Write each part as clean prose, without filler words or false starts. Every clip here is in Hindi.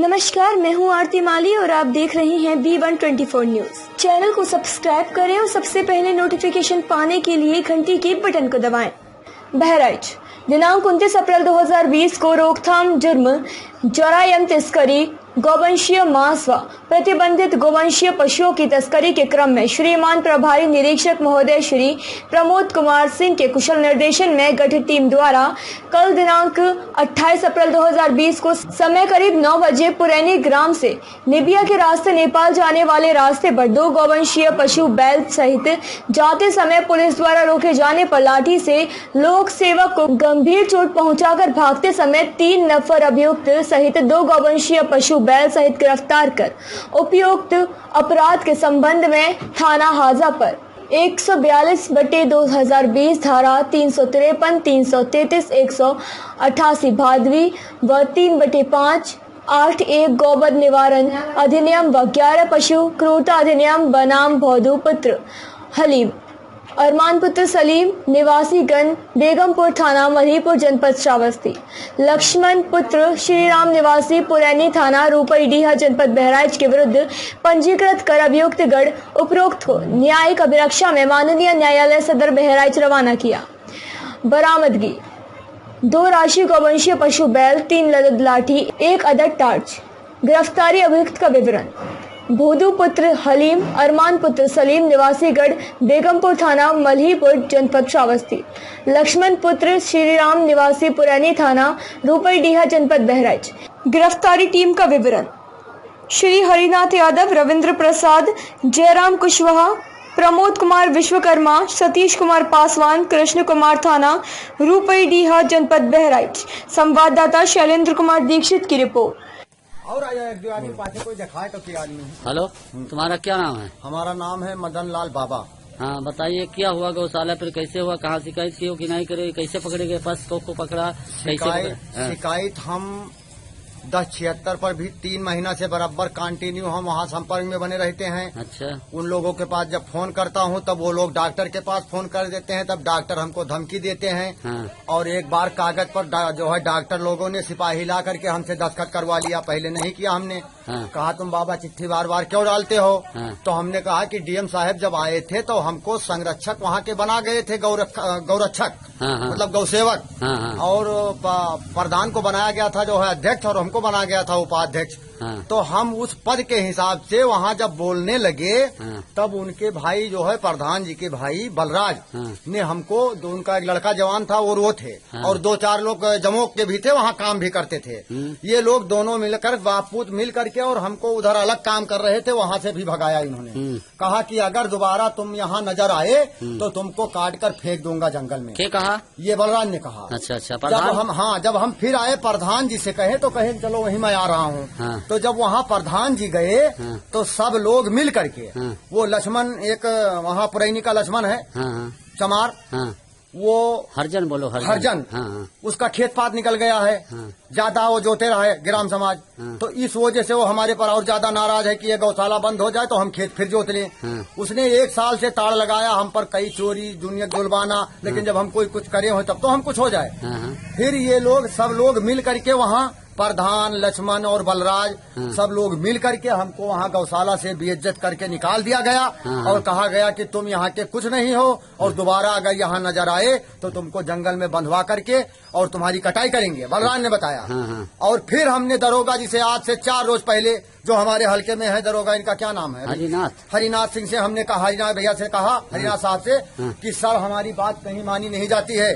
नमस्कार, मैं हूं आरती माली और आप देख रहे हैं B124 न्यूज। चैनल को सब्सक्राइब करें और सबसे पहले नोटिफिकेशन पाने के लिए घंटी के बटन को दबाएं। बहराइच दिनांक 29 अप्रैल 2020 को रोकथाम जुर्म जरायम तस्करी गौवंशीय मांस व प्रतिबंधित गौवंशीय पशुओं की तस्करी के क्रम में श्रीमान प्रभारी निरीक्षक महोदय श्री प्रमोद कुमार सिंह के कुशल निर्देशन में गठित टीम द्वारा कल दिनांक 28 अप्रैल 2020 को समय करीब 9 बजे पुरैनी ग्राम से निबिया के रास्ते नेपाल जाने वाले रास्ते पर 2 गौवंशीय पशु बैल सहित जाते समय पुलिस द्वारा रोके जाने पर लाठी से लोक सेवक को गंभीर चोट पहुंचाकर भागते समय 3 नफर अभियुक्त सहित 2 गौवंशीय पशु बैल सहित गिरफ्तार कर उपयुक्त अपराध के संबंध में थाना हाजा पर 142/2020 धारा 353, 333, 188 भादवी व 3/5 8(1) गौवध निवारण अधिनियम व 11 पशु क्रूरता अधिनियम बनाम भौदू पुत्र हलीम अरमान पुत्र सलीम निवासी गण बेगमपुर थाना मधीपुर जनपद श्रावस्ती, लक्ष्मण पुत्र श्रीराम निवासी पुरैनी थाना रूपईडीहा जनपद बहराइच के विरुद्ध पंजीकृत कर अभियुक्त गण उपरोक्त को न्यायिक अभिरक्षा में माननीय न्यायालय सदर बहराइच रवाना किया। बरामदगी 2 राशि गौवंशीय पशु बैल, 3 लदद लाठी, 1 अदद टार्च। गिरफ्तारी अभियुक्त का विवरण: भोदू पुत्र हलीम अरमान पुत्र सलीम निवासी गढ़ बेगमपुर थाना मल्हीपुर जनपद श्रावस्ती, लक्ष्मण पुत्र श्रीराम निवासी पुरैनी थाना रूपईडीहा जनपद बहराइच। गिरफ्तारी टीम का विवरण: श्री हरिनाथ यादव, रविंद्र प्रसाद, जयराम कुशवाहा, प्रमोद कुमार विश्वकर्मा, सतीश कुमार पासवान, कृष्ण कुमार थाना रूपईडीहा जनपद बहराइच। संवाददाता शैलेंद्र कुमार दीक्षित की रिपोर्ट। और आया एक 2 आदमी पाछे कोई दिखाए तो क्या आदमी है। हेलो, तुम्हारा क्या नाम है? हमारा नाम है मदन लाल बाबा। हाँ, बताइए क्या हुआ गौशाला पर, कैसे हुआ, कहाँ शिकायत की हो कि नहीं करे, कैसे पकड़े गए, पस को पकड़ा, कैसे शिकायत हम 1076 पर भी 3 महीना से बराबर कंटिन्यू हम वहाँ संपर्क में बने रहते हैं। अच्छा। उन लोगों के पास जब फोन करता हूँ तब वो लोग डॉक्टर के पास फोन कर देते हैं, तब डॉक्टर हमको धमकी देते हैं। हाँ। और एक बार कागज पर जो है डॉक्टर लोगों ने सिपाही ला करके हमसे दस्तखत करवा लिया, पहले नहीं किया हमने। हाँ। कहा तुम बाबा चिट्ठी बार बार क्यों डालते हो? हाँ। तो हमने कहा कि डीएम साहब जब आए थे तो हमको संरक्षक वहाँ के बना गए थे, गौरक्षक। हाँ, हाँ। मतलब गौसेवक। हाँ, हाँ। और प्रधान को बनाया गया था जो है अध्यक्ष, और हमको बनाया गया था उपाध्यक्ष। हाँ। तो हम उस पद के हिसाब से वहाँ जब बोलने लगे, हाँ। तब उनके भाई जो है प्रधान जी के भाई बलराज हाँ। ने हमको, उनका एक लड़का जवान था और वो थे। हाँ। और 2-4 लोग जमोक के भी थे, वहाँ काम भी करते थे। ये लोग दोनों मिलकर बापूत मिल करके और हमको उधर अलग काम कर रहे थे, वहाँ से भी भगाया इन्होंने। कहा कि अगर दोबारा तुम यहाँ नजर आए तो तुमको काट कर फेंक दूंगा जंगल में। क्या कहा? ये बलराज ने कहा। अच्छा। जब हम फिर आए प्रधान जी से कहे तो कहे चलो वहीं मैं आ रहा हूँ। हाँ। तो जब वहाँ प्रधान जी गए, हाँ। तो सब लोग मिल करके, हाँ। वो लक्ष्मण, एक वहाँ पुरैनी का लक्ष्मण है, हाँ। चमार, हाँ। वो हरजन बोलो, हरजन। हाँ। उसका खेत पात निकल गया है। हाँ। ज्यादा वो जोते रहे ग्राम समाज। हाँ। तो इस वजह से वो हमारे पर और ज्यादा नाराज है कि ये गौशाला बंद हो जाए तो हम खेत फिर जोत लें। हाँ। उसने 1 साल से ताड़ लगाया हम पर, कई चोरी दुनिया जुलवाना, लेकिन जब हम कोई कुछ करे हो तब तो हम कुछ हो जाए। हाँ। फिर ये लोग सब लोग मिल करके वहाँ प्रधान, लक्ष्मण और बलराज, सब लोग मिल करके हमको वहाँ गौशाला से बेइज्जत करके निकाल दिया गया। और कहा गया कि तुम यहाँ के कुछ नहीं हो, और दोबारा अगर यहाँ नजर आए तो तुमको जंगल में बंधवा करके और तुम्हारी कटाई करेंगे, बलराज ने बताया। और फिर हमने दरोगा जी से आज से 4 रोज पहले, जो हमारे हल्के में है दरोगा, इनका क्या नाम है? हरिनाथ सिंह से हमने कहा, हरिनाथ भैया से कहा, हरिनाथ साहब से कि सर हमारी बात कहीं मानी नहीं जाती है।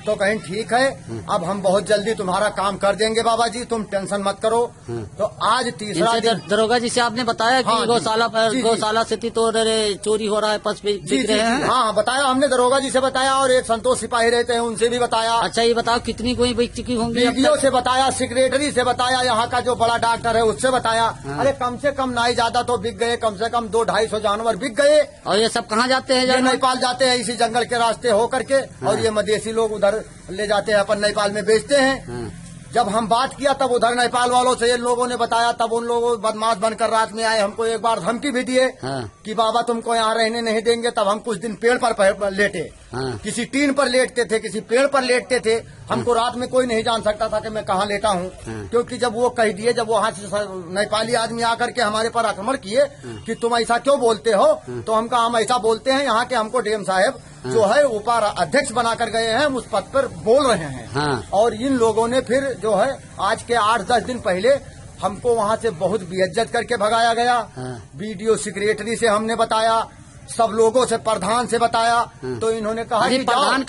तो कहीं ठीक है, अब हम बहुत जल्दी तुम्हारा काम कर देंगे बाबा जी, तुम टेंशन मत करो। तो आज तीसरा दिन दरोगा जी से आपने बताया कि गौशाला पर, गौशाला से तो चोरी हो रहा है, पशु बिक रहे हैं? हाँ, बताया हमने, दरोगा जी से बताया और एक संतोष सिपाही रहते हैं उनसे भी बताया। अच्छा, ये बताओ कितनी कोई बिक चुकी होंगी? बीडीओ से बताया, सेक्रेटरी से बताया, यहाँ का जो बड़ा डॉक्टर है उससे बताया। अरे कम से कम नहीं ज्यादा तो बिक गए, कम से कम 200-250 जानवर बिक गए। और ये सब कहाँ जाते हैं? नेपाल जाते हैं, इसी जंगल के रास्ते हो करके। और ये मदेशी लोग उधर ले जाते हैं, अपन नेपाल में बेचते हैं। जब हम बात किया तब उधर नेपाल वालों से इन लोगों ने बताया, तब उन लोगों बदमाश बनकर रात में आए, हमको एक बार धमकी भी दिए कि बाबा तुमको यहाँ रहने नहीं देंगे। तब हम कुछ दिन पेड़ पर लेटे हाँ। किसी टीन पर लेटते थे, किसी पेड़ पर लेटते थे। हमको रात में कोई नहीं जान सकता था कि मैं कहाँ लेटा हूँ, क्योंकि जब वो कह दिए, जब वहाँ से नेपाली आदमी आकर के हमारे पर आक्रमण किए कि तुम ऐसा क्यों बोलते हो, तो हम कहा हम ऐसा बोलते हैं, यहाँ के हमको डीएम साहब जो है ऊपर अध्यक्ष बनाकर गए हैं, उस पद पर बोल रहे हैं। और इन लोगों ने फिर जो है आज के 8-10 दिन पहले हमको वहाँ से बहुत बेइज्जत करके भगाया गया। वीडियो सेक्रेटरी से हमने बताया, सब लोगों से, प्रधान से बताया, तो इन्होंने कहा कि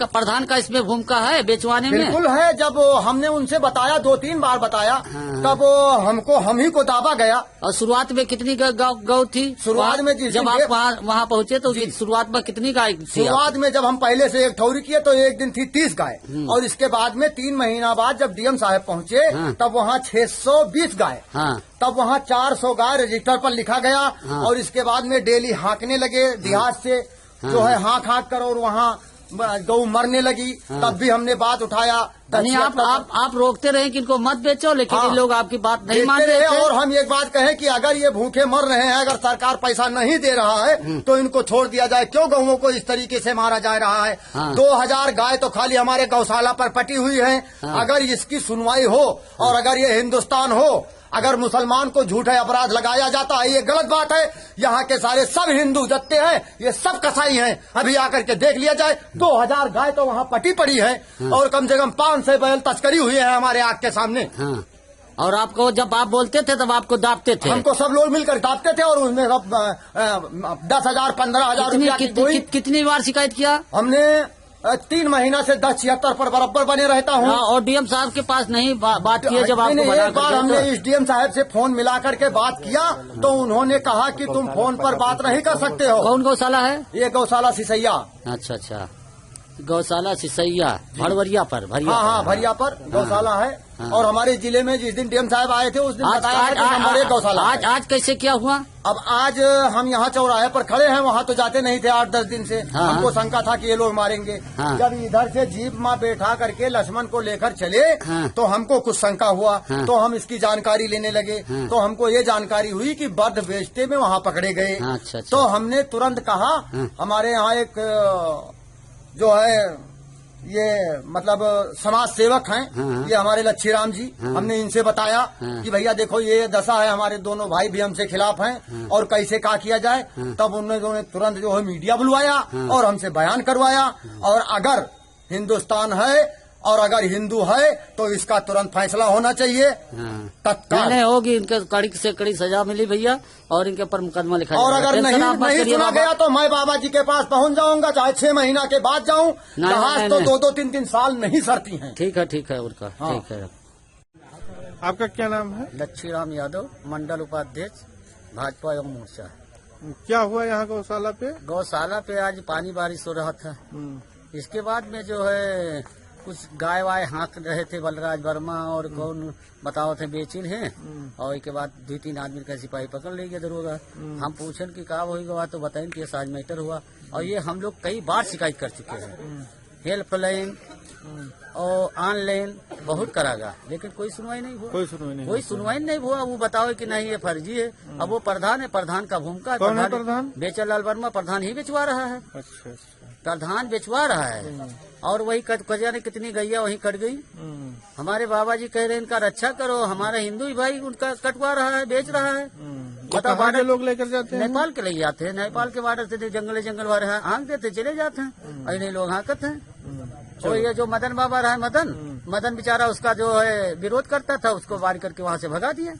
प्रधान का इसमें भूमिका है बेचवाने में। बिल्कुल है। जब हमने उनसे बताया, 2-3 बार बताया, तब हमको हम ही को दावा गया। और शुरुआत में कितनी गौ थी? शुरुआत में जब आप वहाँ पहुँचे तो शुरुआत में कितनी गाय थी? शुरुआत में जब हम पहले से एक ठौरी किए तो एक दिन थी 30 गाय, और इसके बाद में 3 महीना बाद जब डीएम साहब पहुँचे तब वहाँ 620 गाय, तब वहाँ 400 गाय रजिस्टर पर लिखा गया। और इसके बाद में डेली हाँकने लगे देहात से, जो है हाँक कर, और वहाँ गौ मरने लगी। तब भी हमने बात उठाया। आप रोकते रहे कि इनको मत बेचो, लेकिन ये लोग आपकी बात नहीं मानते थे। और हम एक बात कहें कि अगर ये भूखे मर रहे हैं, अगर सरकार पैसा नहीं दे रहा है तो इनको छोड़ दिया जाए। क्यों गौओं को इस तरीके से मारा जा रहा है? 2000 गाय तो खाली हमारे गौशाला पर पटी हुई है। अगर इसकी सुनवाई हो, और अगर ये हिंदुस्तान हो, अगर मुसलमान को झूठा अपराध लगाया जाता है, ये गलत बात है। यहाँ के सारे सब हिंदू जत्ते हैं, ये सब कसाई हैं। अभी आकर के देख लिया जाए, 2000 गाय तो वहाँ पटी पड़ी है, और कम से कम 500 बैल तस्करी हुई है हमारे आँख के सामने। और आपको जब आप बोलते थे तब आपको दाबते थे? हमको सब लोग मिलकर दाबते थे, और उसमें 10,000 15,000 रुपया की कितनी बार शिकायत किया? हमने 3 महीना से 1076 पर बराबर बने रहता हूँ। और डीएम साहब के पास नहीं बात की? जब आपको एक बार हमने इस डीएम साहब से फोन मिला करके बात किया, तो उन्होंने कहा कि तुम फोन पर बात नहीं कर सकते हो। कौन गौशाला है ये? गौशाला सिसैया। अच्छा, गौशाला सिसैया, भरवरिया पर। हाँ, भरिया पर गौशाला है। और हमारे जिले में जिस दिन डीएम साहब आए थे उस दिन बताया गौशाला। आज कैसे क्या हुआ? अब आज हम यहाँ चौराहे पर खड़े हैं, वहाँ तो जाते नहीं थे 8-10 दिन से। हमको शंका था कि ये लोग मारेंगे। जब इधर से जीप में बैठा करके लक्ष्मण को लेकर चले, तो हमको कुछ शंका हुआ, तो हम इसकी जानकारी लेने लगे। तो हमको ये जानकारी हुई कि बर्द बेचते में वहाँ पकड़े गए। तो हमने तुरंत कहा, हमारे यहाँ एक जो है ये मतलब समाज सेवक हैं, ये हमारे लच्छीराम जी, हमने इनसे बताया कि भैया देखो ये दशा है, हमारे दोनों भाई भी हमसे खिलाफ हैं, और कैसे क्या किया जाए। तब उन्होंने तुरंत जो है मीडिया बुलवाया और हमसे बयान करवाया। और अगर हिंदुस्तान है और अगर हिंदू है तो इसका तुरंत फैसला होना चाहिए, तत्काल होगी। इनके कड़ी से कड़ी सजा मिली भैया, और इनके ऊपर मुकदमा लिखा। और अगर नहीं सुना गया तो मैं बाबा जी के पास पहुंच जाऊंगा, चाहे 6 महीना के बाद जाऊं। जहाज तो 2-3 साल नहीं सरती हैं। ठीक है उनका। ठीक है। आपका क्या नाम है? लच्छीराम यादव, मंडल उपाध्यक्ष, भाजपा एवं मोर्चा। क्या हुआ यहाँ गौशाला पे? गौशाला पे आज पानी बारिश हो रहा था, इसके बाद में जो है कुछ गाय वाय हाँक रहे थे बलराज वर्मा, और कौन बताओ थे बेचिन हैं। और इसके बाद 2-3 आदमी का सिपाही पकड़ ले गया दरोगा। हम पूछन कि का होगा, तो बताएं कि साज मैटर हुआ। और ये हम लोग कई बार शिकायत कर चुके हैं, हेल्पलाइन और ऑनलाइन बहुत करागा, लेकिन कोई सुनवाई नहीं हुआ। कोई सुनवाई नहीं हुआ। वो बताओ कि नहीं ये फर्जी है। अब वो प्रधान है, प्रधान का भूमिका। कौन है प्रधान? बेचरलाल वर्मा प्रधान ही बेचवा रहा है। अच्छा। प्रधान बेचवा रहा है, और वही कजिया ने कितनी गैया वहीं कट गई। हमारे बाबा जी कह रहे हैं इनका रक्षा करो, हमारा हिंदू भाई उनका कटवा रहा है, बेच रहा है। कहाँ के लोग लेकर जाते हैं? नेपाल के ले जाते हैं, नेपाल के बॉर्डर से जंगल वाले हाँक देते चले जाते हैं, और इन्हीं लोग हाँकत हैं। और ये जो मदन बाबा रहा है, मदन बेचारा उसका जो है विरोध करता था, उसको वार करके वहाँ से भगा दिया।